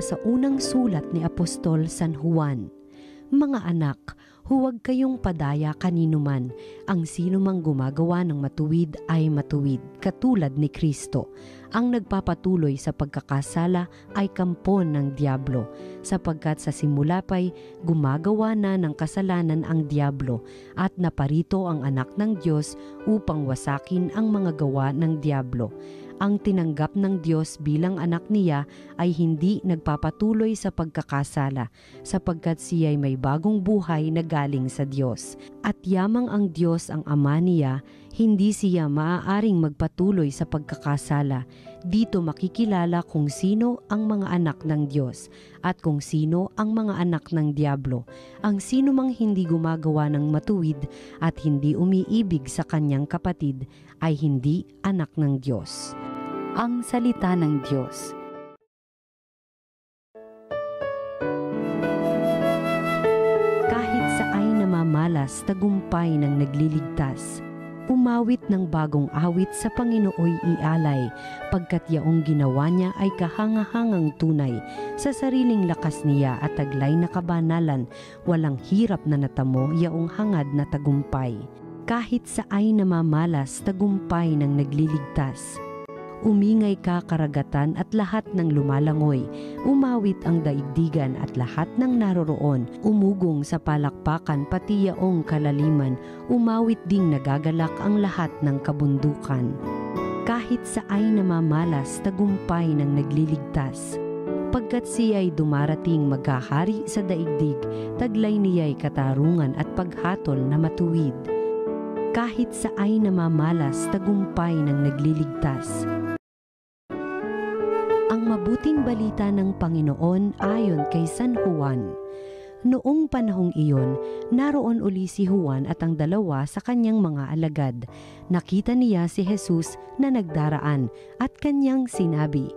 sa unang sulat ni Apostol San Juan. Mga anak, huwag kayong padaya kanino man. Ang sino mang gumagawa ng matuwid ay matuwid, katulad ni Kristo. Ang nagpapatuloy sa pagkakasala ay kampon ng Diablo, sapagkat sa simula pa'y gumagawa na ng kasalanan ang Diablo at naparito ang anak ng Diyos upang wasakin ang mga gawa ng Diablo. Ang tinanggap ng Diyos bilang anak niya ay hindi nagpapatuloy sa pagkakasala, sapagkat siya'y may bagong buhay na galing sa Diyos. At yamang ang Diyos ang ama niya, hindi siya maaaring magpatuloy sa pagkakasala. Dito makikilala kung sino ang mga anak ng Diyos at kung sino ang mga anak ng Diablo. Ang sino mang hindi gumagawa ng matuwid at hindi umiibig sa kanyang kapatid ay hindi anak ng Diyos. Ang salita ng Diyos. Kahit sa ay namamalas, tagumpay ng nagliligtas. Umawit ng bagong awit sa Panginooy ialay, pagkat yaong ginawa niya ay kahangahangang tunay. Sa sariling lakas niya at taglay na kabanalan, walang hirap na natamo yaong hangad na tagumpay. Kahit sa ay namamalas, tagumpay ng nagliligtas. Umingay ka karagatan at lahat ng lumalangoy. Umawit ang daigdigan at lahat ng naroroon. Umugong sa palakpakan pati yaong kalaliman. Umawit ding nagagalak ang lahat ng kabundukan. Kahit sa ay namamalas, tagumpay ng nagliligtas. Pagkat siya'y dumarating maghahari sa daigdig, taglay niya'y katarungan at paghatol na matuwid. Kahit sa ay namamalas, tagumpay ng nagliligtas. Ang mabuting balita ng Panginoon ayon kay San Juan. Noong panahong iyon, naroon uli si Juan at ang dalawa sa kanyang mga alagad. Nakita niya si Jesus na nagdaraan at kanyang sinabi,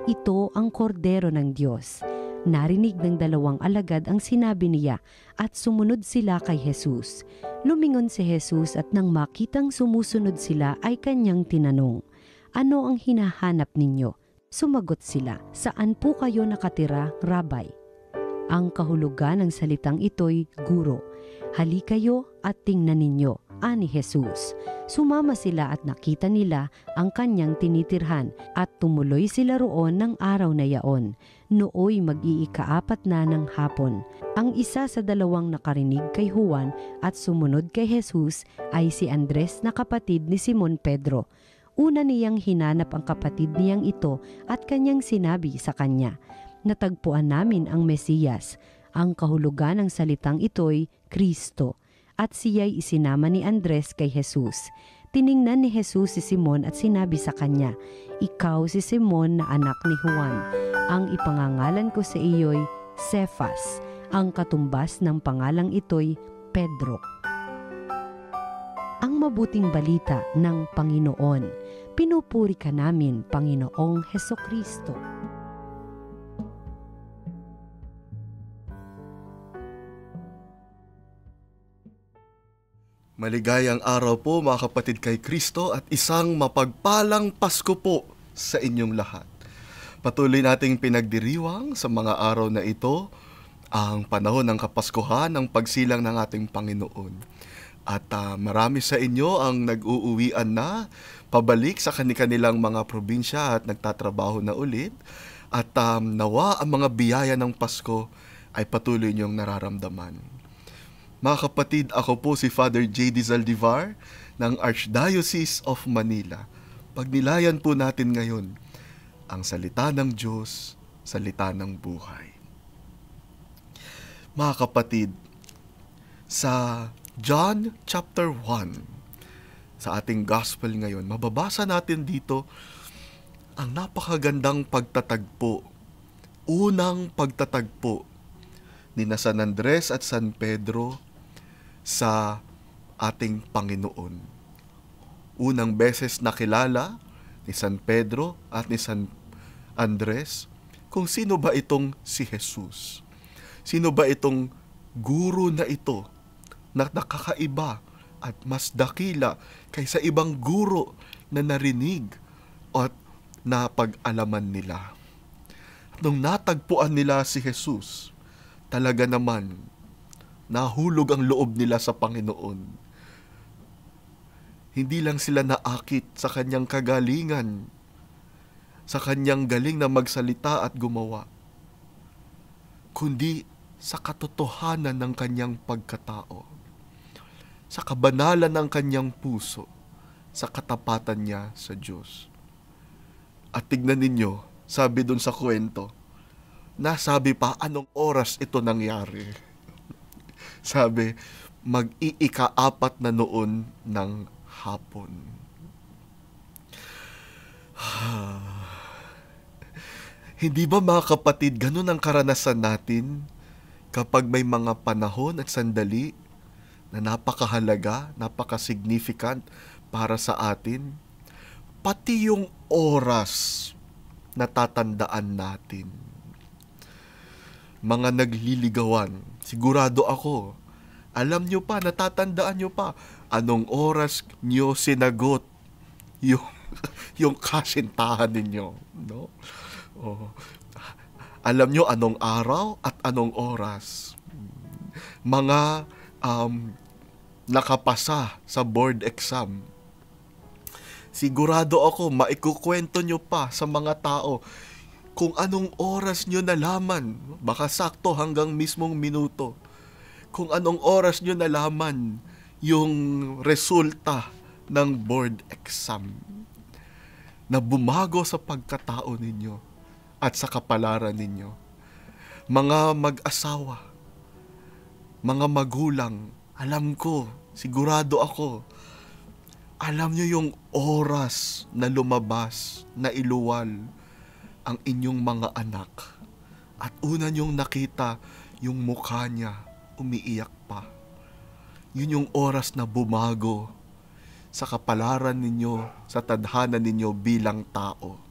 "Ito ang kordero ng Diyos." Narinig ng dalawang alagad ang sinabi niya at sumunod sila kay Jesus. Lumingon si Jesus at nang makitang sumusunod sila ay kanyang tinanong, "Ano ang hinahanap ninyo?" Sumagot sila, "Saan po kayo nakatira, Rabay?" Ang kahulugan ng salitang ito'y guro. "Halikayo at tingnan ninyo," ani Jesus. Sumama sila at nakita nila ang kanyang tinitirhan at tumuloy sila roon ng araw na yaon. Nooy mag-iikaapat na ng hapon. Ang isa sa dalawang nakarinig kay Juan at sumunod kay Jesus ay si Andres na kapatid ni Simon Pedro. Una niyang hinanap ang kapatid niyang ito at kanyang sinabi sa kanya, "Natagpuan namin ang Mesiyas." Ang kahulugan ng salitang ito'y Kristo. At siya'y isinama ni Andres kay Jesus. Tiningnan ni Jesus si Simon at sinabi sa kanya, "Ikaw si Simon na anak ni Juan. Ang ipangangalan ko sa iyo'y Cephas." Ang katumbas ng pangalang ito'y Pedro. Ang mabuting balita ng Panginoon. Pinupuri ka namin, Panginoong Hesukristo. Maligayang araw po mga kapatid kay Kristo at isang mapagpalang Pasko po sa inyong lahat. Patuloy nating pinagdiriwang sa mga araw na ito ang panahon ng Kapaskuhan ng pagsilang ng ating Panginoon. At marami sa inyo ang nag-uuwian na pabalik sa kanilang mga probinsya at nagtatrabaho na ulit. At nawa ang mga biyaya ng Pasko ay patuloy niyong nararamdaman. Mga kapatid, ako po si Father J.D. Zaldivar ng Archdiocese of Manila. Pagnilayan po natin ngayon ang salita ng Diyos, salita ng buhay. Mga kapatid, sa John chapter 1, sa ating gospel ngayon, mababasa natin dito ang napakagandang pagtatagpo, unang pagtatagpo ni San Andres at San Pedro sa ating Panginoon. Unang beses nakilala ni San Pedro at ni San Andres kung sino ba itong si Jesus. Sino ba itong guro na ito na nakakaiba at mas dakila kaysa ibang guro na narinig at napag-alaman nila. nung natagpuan nila si Jesus, talaga naman, nahulog ang loob nila sa Panginoon. Hindi lang sila naakit sa kanyang kagalingan, sa kanyang galing na magsalita at gumawa, kundi sa katotohanan ng kanyang pagkatao, sa kabanalan ng kanyang puso, sa katapatan niya sa Diyos. At tignan ninyo, sabi dun sa kwento, nasabi pa anong oras ito nangyari. Sabi, mag-iika-4 na noon ng hapon. Hindi ba mga kapatid, ganun ang karanasan natin kapag may mga panahon at sandali na napakahalaga, napaka-significant para sa atin? Pati yung oras na tatandaan natin. Mga nagliligawan, sigurado ako, alam nyo pa, natatandaan nyo pa, anong oras nyo sinagot yung kasintahan ninyo. No? Oh. Alam nyo anong araw at anong oras. Mga nakapasa sa board exam, sigurado ako maikukwento nyo pa sa mga tao kung anong oras nyo nalaman, baka sakto hanggang mismong minuto, kung anong oras nyo nalaman yung resulta ng board exam na bumago sa pagkatao ninyo at sa kapalaran ninyo. Mga mag-asawa, mga magulang, alam ko, sigurado ako, alam nyo yung oras na lumabas, na iluwal ang inyong mga anak. At una nyong nakita yung mukha niya, umiiyak pa. Yun yung oras na bumago sa kapalaran ninyo, sa tadhana ninyo bilang tao.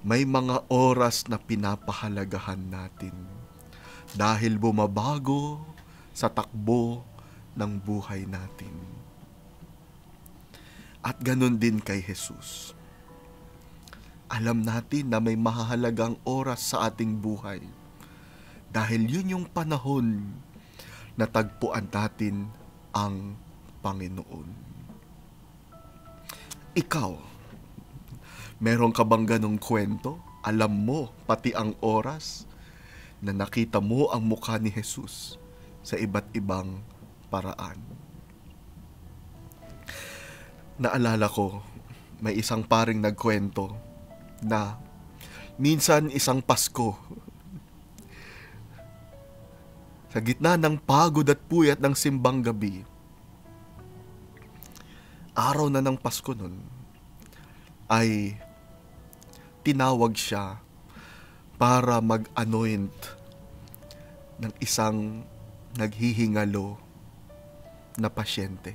May mga oras na pinapahalagahan natin dahil bumabago sa takbo ng buhay natin. At ganun din kay Jesus. Alam natin na may mahahalagang oras sa ating buhay dahil yun yung panahon na tagpuan natin ang Panginoon. Ikaw, meron ka bang ganong kwento? Alam mo pati ang oras na nakita mo ang mukha ni Jesus sa iba't ibang paraan. Naalala ko, may isang paring nagkwento na minsan isang Pasko, sa gitna ng pagod at puyat ng simbang gabi, araw na ng Pasko nun, ay tinawag siya para mag-anoint ng isang naghihingalo na pasyente.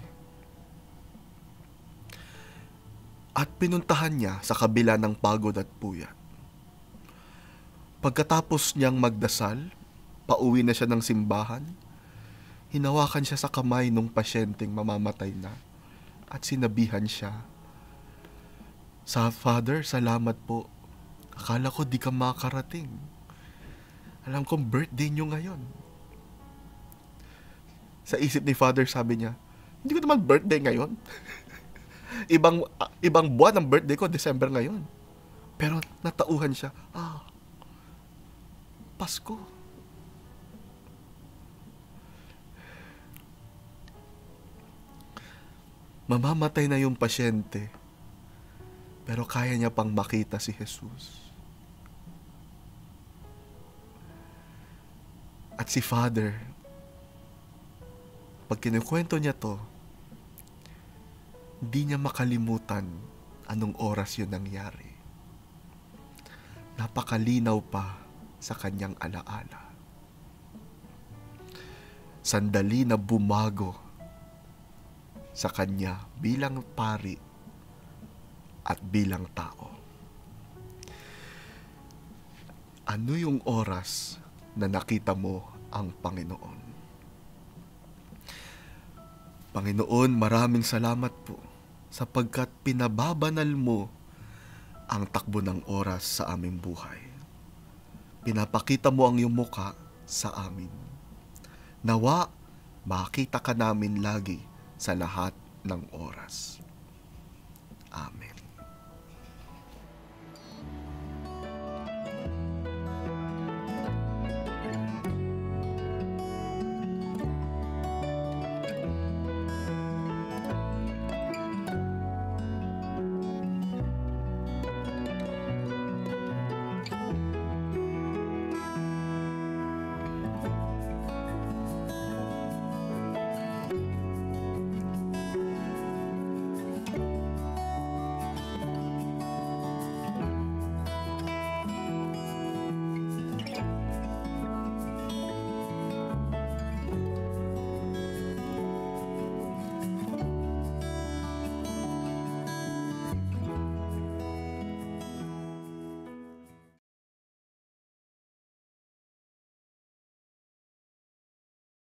At pinuntahan niya sa kabila ng pagod at puyat. Pagkatapos niyang magdasal, pauwi na siya ng simbahan, hinawakan siya sa kamay ng pasyenteng mamamatay na at sinabihan siya, Father, salamat po. Akala ko di ka makarating. Alam kong birthday niyo ngayon. Sa isip ni Father, sabi niya, hindi ko naman birthday ngayon. Ibang buwan ng birthday ko, December ngayon. Pero natauhan siya, Pasko. Mamamatay na yung pasyente, pero kaya niya pang makita si Jesus. At si Father, pag kinukwento niya to, hindi niya makalimutan anong oras yun nangyari. Napakalinaw pa sa kanyang alaala. Sandali na bumago sa kanya bilang pari at bilang tao. Ano yung oras na nakita mo ang Panginoon? Panginoon, maraming salamat po sapagkat pinababanal mo ang takbo ng oras sa aming buhay. Pinapakita mo ang iyong muka sa amin. Nawa, makita ka namin lagi sa lahat ng oras. Amen.